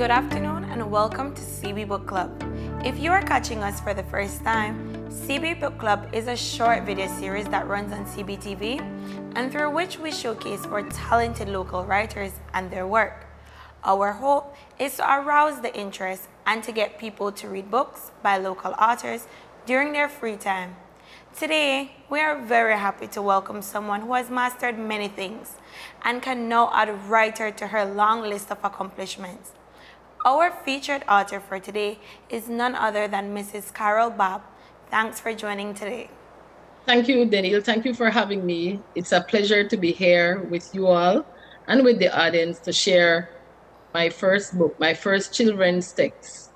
Good afternoon and welcome to CB Book Club. If you are catching us for the first time, CB Book Club is a short video series that runs on CBTV and through which we showcase our talented local writers and their work. Our hope is to arouse the interest and to get people to read books by local authors during their free time. Today, we are very happy to welcome someone who has mastered many things and can now add a writer to her long list of accomplishments. Our featured author for today is none other than Mrs. Carol Babb. Thanks for joining today. Thank you, Daniel. Thank you for having me. It's a pleasure to be here with you all and with the audience to share my first book, my first children's text.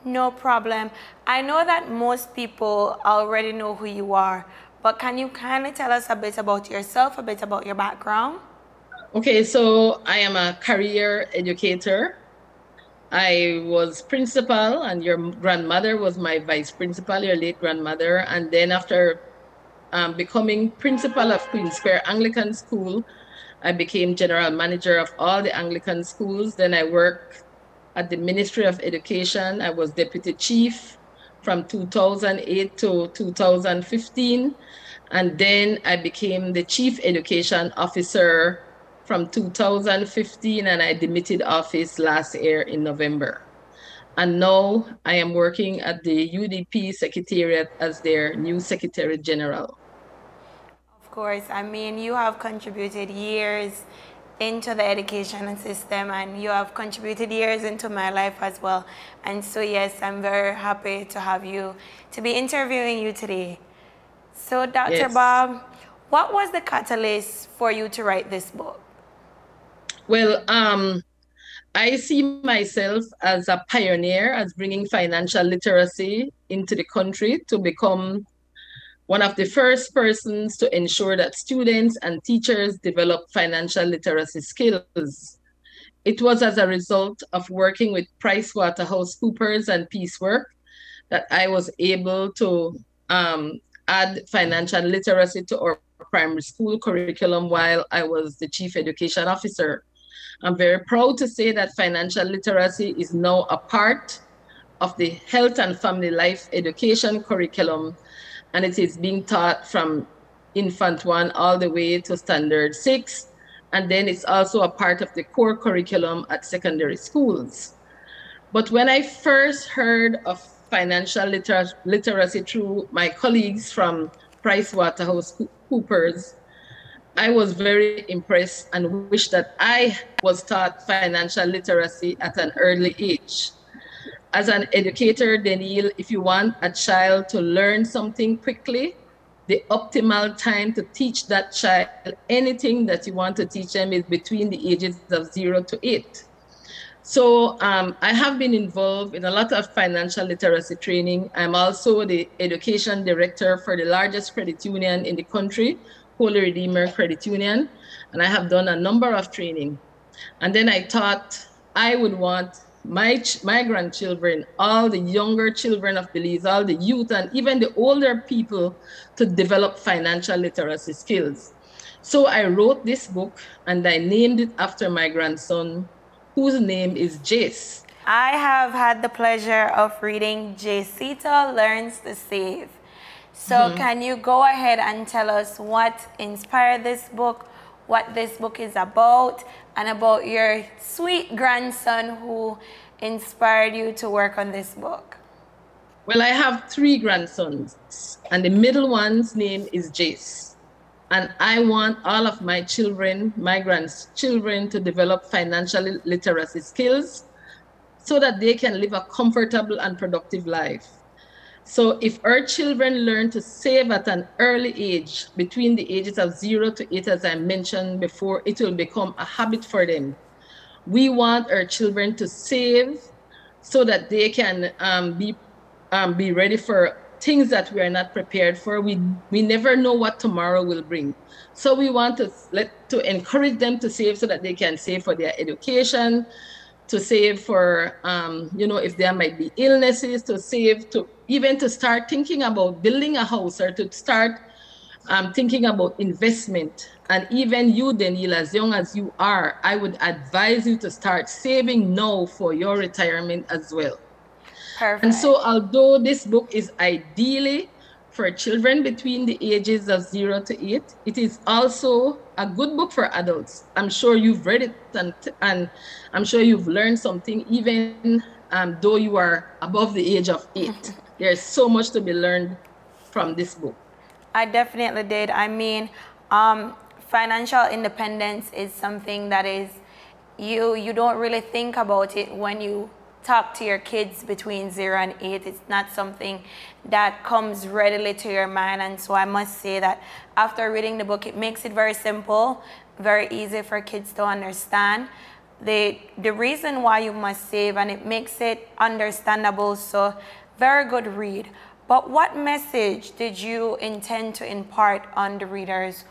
No problem. I know that most people already know who you are, but can you kind of tell us a bit about yourself, a bit about your background? Okay, so I am a career educator. I was principal, and your grandmother was my vice principal, your late grandmother. And then after becoming principal of Queen Square Anglican School, I became general manager of all the Anglican schools. Then I worked at the Ministry of Education. I was deputy chief from 2008 to 2015. And then I became the chief education officer from 2015, and I demitted office last year in November. And now I am working at the UDP Secretariat as their new Secretary General. Of course, I mean, you have contributed years into the education system and you have contributed years into my life as well. And so yes, I'm very happy to have you, to be interviewing you today. So Dr. Yes. Babb, what was the catalyst for you to write this book? Well, I see myself as a pioneer, as bringing financial literacy into the country to become one of the first persons to ensure that students and teachers develop financial literacy skills. It was as a result of working with PricewaterhouseCoopers and Piecework that I was able to add financial literacy to our primary school curriculum while I was the chief education officer. I'm very proud to say that financial literacy is now a part of the health and family life education curriculum, and it is being taught from infant 1 all the way to standard 6. And then it's also a part of the core curriculum at secondary schools. But when I first heard of financial literacy through my colleagues from PricewaterhouseCoopers, I was very impressed and wish that I was taught financial literacy at an early age. As an educator, Daniel, if you want a child to learn something quickly, the optimal time to teach that child anything that you want to teach them is between the ages of 0 to 8. So I have been involved in a lot of financial literacy training. I'm also the education director for the largest credit union in the country, Holy Redeemer Credit Union, and I have done a number of training. And then I thought I would want my grandchildren, all the younger children of Belize, all the youth, and even the older people to develop financial literacy skills. So I wrote this book and I named it after my grandson, whose name is Jace. I have had the pleasure of reading Jesita Learns to Save. So can you go ahead and tell us what inspired this book, what this book is about, and about your sweet grandson who inspired you to work on this book? Well, I have 3 grandsons, and the middle one's name is Jace. And I want all of my children, my grandchildren, to develop financial literacy skills so that they can live a comfortable and productive life. So if our children learn to save at an early age, between the ages of 0 to 8, as I mentioned before, it will become a habit for them. We want our children to save so that they can be ready for things that we are not prepared for. We never know what tomorrow will bring. So we want to encourage them to save so that they can save for their education, to save for, if there might be illnesses, to save, to even to start thinking about building a house or to start thinking about investment. And even you, Daniel, as young as you are, I would advise you to start saving now for your retirement as well. And Perfect. so, although this book is ideally for children between the ages of 0 to 8, it is also a good book for adults. I'm sure you've read it, and I'm sure you've learned something, even though you are above the age of 8. There's so much to be learned from this book. I definitely did. I mean, financial independence is something that is, you don't really think about it when you talk to your kids between 0 and 8. It's not something that comes readily to your mind. And so I must say that after reading the book, it makes it very simple, very easy for kids to understand the reason why you must save, and it makes it understandable. So very good read. But what message did you intend to impart on the readers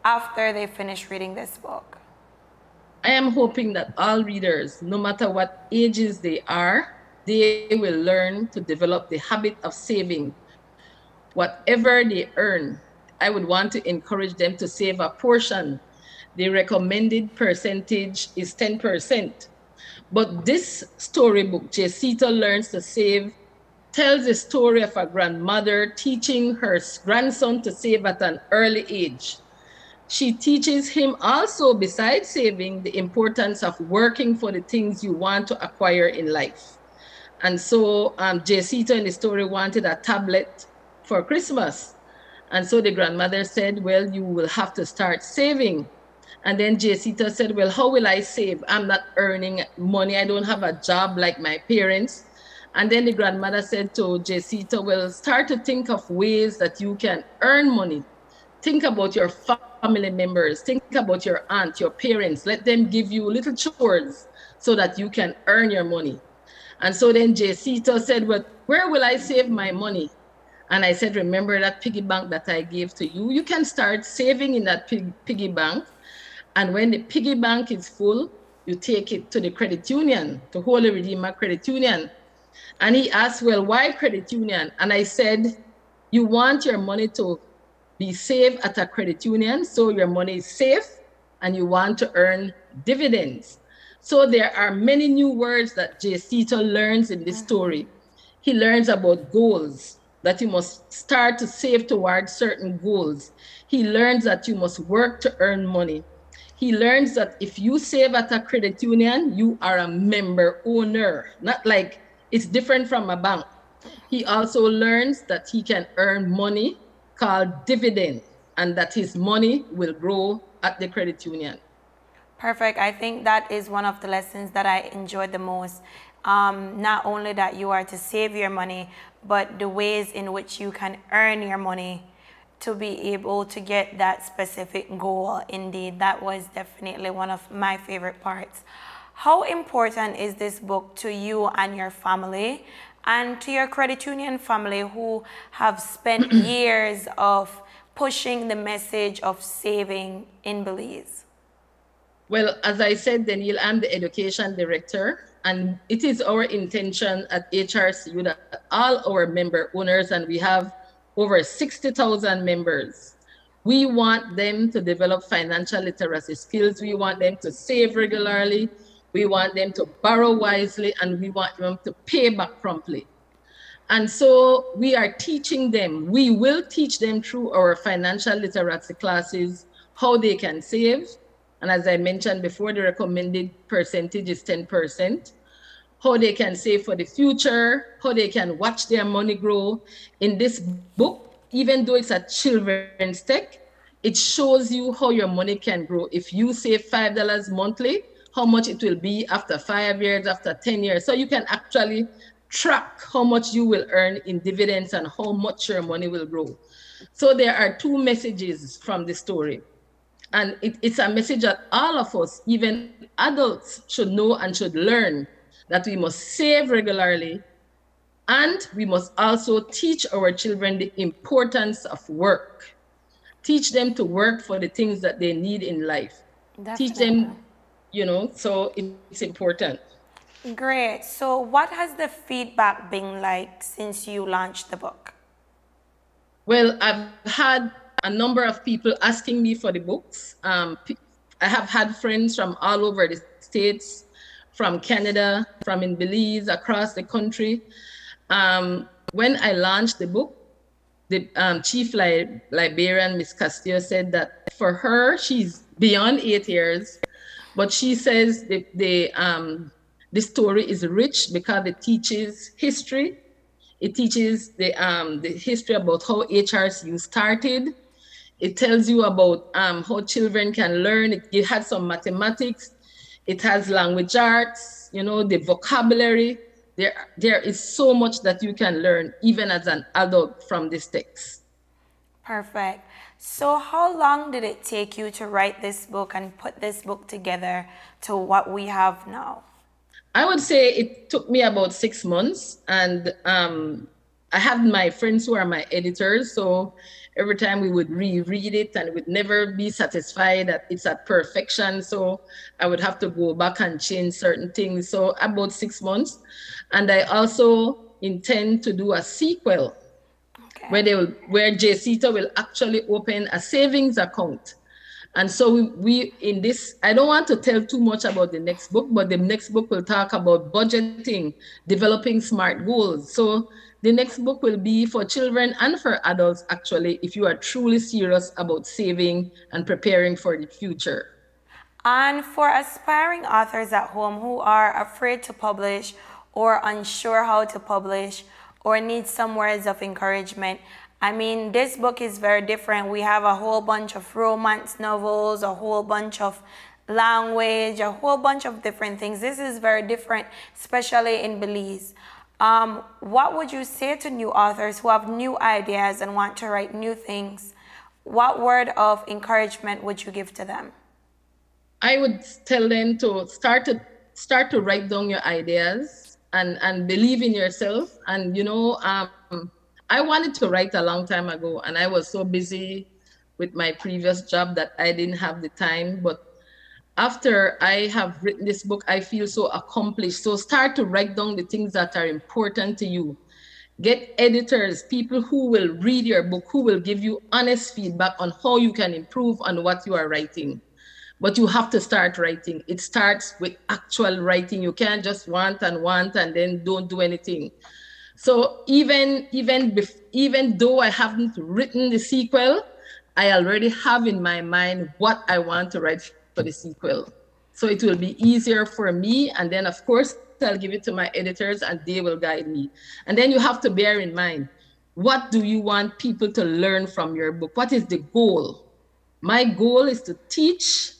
after they finish reading this book? I am hoping that all readers, no matter what ages they are, they will learn to develop the habit of saving. Whatever they earn, I would want to encourage them to save a portion. The recommended percentage is 10%. But this storybook, Jesita Learns to Save, tells the story of a grandmother teaching her grandson to save at an early age. She teaches him also, besides saving, the importance of working for the things you want to acquire in life. And so Jesita in the story wanted a tablet for Christmas. And so the grandmother said, well, you will have to start saving. And then Jesita said, well, how will I save? I'm not earning money. I don't have a job like my parents. And then the grandmother said to Jesita, well, start to think of ways that you can earn money. Think about your family members. Think about your aunt, your parents. Let them give you little chores so that you can earn your money. And so then Jesita said, well, where will I save my money? And I said, remember that piggy bank that I gave to you? You can start saving in that piggy bank. And when the piggy bank is full, you take it to the credit union, to Holy Redeemer Credit Union. And he asked, well, why credit union? And I said, you want your money to be safe at a credit union, so your money is safe, and you want to earn dividends. So there are many new words that Jesita learns in this story. He learns about goals, that you must start to save towards certain goals. He learns that you must work to earn money. He learns that if you save at a credit union, you are a member owner, not like it's different from a bank. He also learns that he can earn money called dividend, and that his money will grow at the credit union. Perfect. I think that is one of the lessons that I enjoyed the most. Not only that you are to save your money, but the ways in which you can earn your money to be able to get that specific goal. Indeed, that was definitely one of my favorite parts. How important is this book to you and your family, and to your credit union family who have spent years of pushing the message of saving in Belize? Well, as I said, Daniel, I'm the education director, and it is our intention at HRCU that all our member owners, and we have over 60,000 members, we want them to develop financial literacy skills. We want them to save regularly. We want them to borrow wisely, and we want them to pay back promptly. And so we are teaching them, we will teach them through our financial literacy classes how they can save. And as I mentioned before, the recommended percentage is 10%. How they can save for the future, how they can watch their money grow. In this book, even though it's a children's tech, it shows you how your money can grow. If you save $5 monthly, how much it will be after 5 years, after 10 years. So you can actually track how much you will earn in dividends and how much your money will grow. So there are two messages from the story. And it's a message that all of us, even adults, should know and should learn, that we must save regularly, and we must also teach our children the importance of work. Teach them to work for the things that they need in life. Definitely. Teach them, so it's important. Great. So what has the feedback been like since you launched the book? Well, I've had a number of people asking me for the books. I have had friends from all over the States, from Canada, from in Belize, across the country. When I launched the book, the chief librarian, Miss Castillo, said that for her, she's beyond 8 years, but she says the story is rich because it teaches history. It teaches the history about how HRCU started. It tells you about how children can learn. It has some mathematics. It has language arts, you know, the vocabulary. There is so much that you can learn, even as an adult, from this text. Perfect. So how long did it take you to write this book and put this book together to what we have now? I would say it took me about 6 months, and I have my friends who are my editors, so every time we would reread it and would never be satisfied that it's at perfection, so I would have to go back and change certain things. So about 6 months. And I also intend to do a sequel, okay, where Jesita will actually open a savings account. And so we in this, I don't want to tell too much about the next book, but the next book will talk about budgeting, developing SMART goals. So the next book will be for children and for adults, actually, if you are truly serious about saving and preparing for the future. And for aspiring authors at home who are afraid to publish or unsure how to publish or need some words of encouragement, I mean, this book is very different. We have a whole bunch of romance novels, a whole bunch of language, a whole bunch of different things. This is very different, especially in Belize. What would you say to new authors who have new ideas and want to write new things? What word of encouragement would you give to them? I would tell them to start to write down your ideas and believe in yourself. And, you know, I wanted to write a long time ago, and I was so busy with my previous job that I didn't have the time. But after I have written this book, I feel so accomplished. So start to write down the things that are important to you. Get editors, people who will read your book, who will give you honest feedback on how you can improve on what you are writing. But you have to start writing. It starts with actual writing. You can't just want and then don't do anything. So even though I haven't written the sequel, I already have in my mind what I want to write for the sequel. So it will be easier for me. And then, of course, I'll give it to my editors and they will guide me. And then you have to bear in mind, what do you want people to learn from your book? What is the goal? My goal is to teach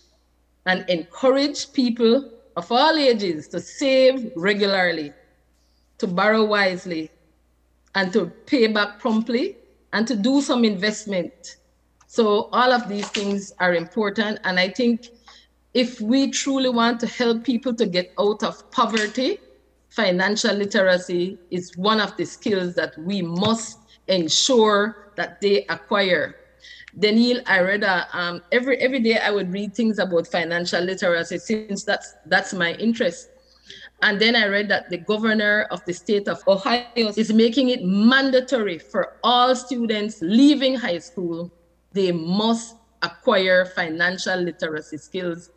and encourage people of all ages to save regularly, to borrow wisely, and to pay back promptly, and to do some investment. So all of these things are important. And I think if we truly want to help people to get out of poverty, financial literacy is one of the skills that we must ensure that they acquire. Daniel, I read every day I would read things about financial literacy, since that's my interest. And then I read that the governor of the state of Ohio is making it mandatory for all students leaving high school. They must acquire financial literacy skills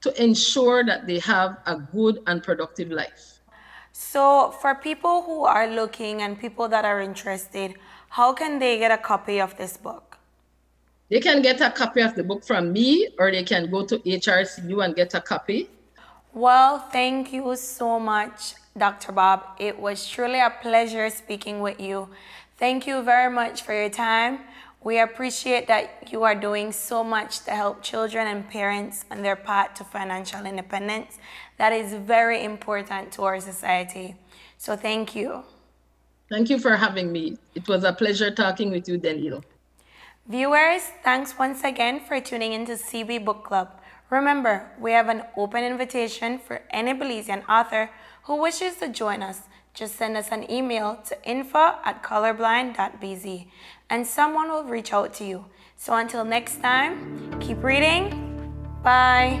to ensure that they have a good and productive life. So for people who are looking and people that are interested, how can they get a copy of this book? They can get a copy of the book from me, or they can go to HRCU and get a copy. Well, thank you so much, Dr. Babb. It was truly a pleasure speaking with you. Thank you very much for your time. We appreciate that you are doing so much to help children and parents on their path to financial independence. That is very important to our society. So thank you. Thank you for having me. It was a pleasure talking with you, Daniel. Viewers, thanks once again for tuning into CB Book Club. Remember, we have an open invitation for any Belizean author who wishes to join us. Just send us an email to info@colorblind.bz and someone will reach out to you. So until next time, keep reading. Bye.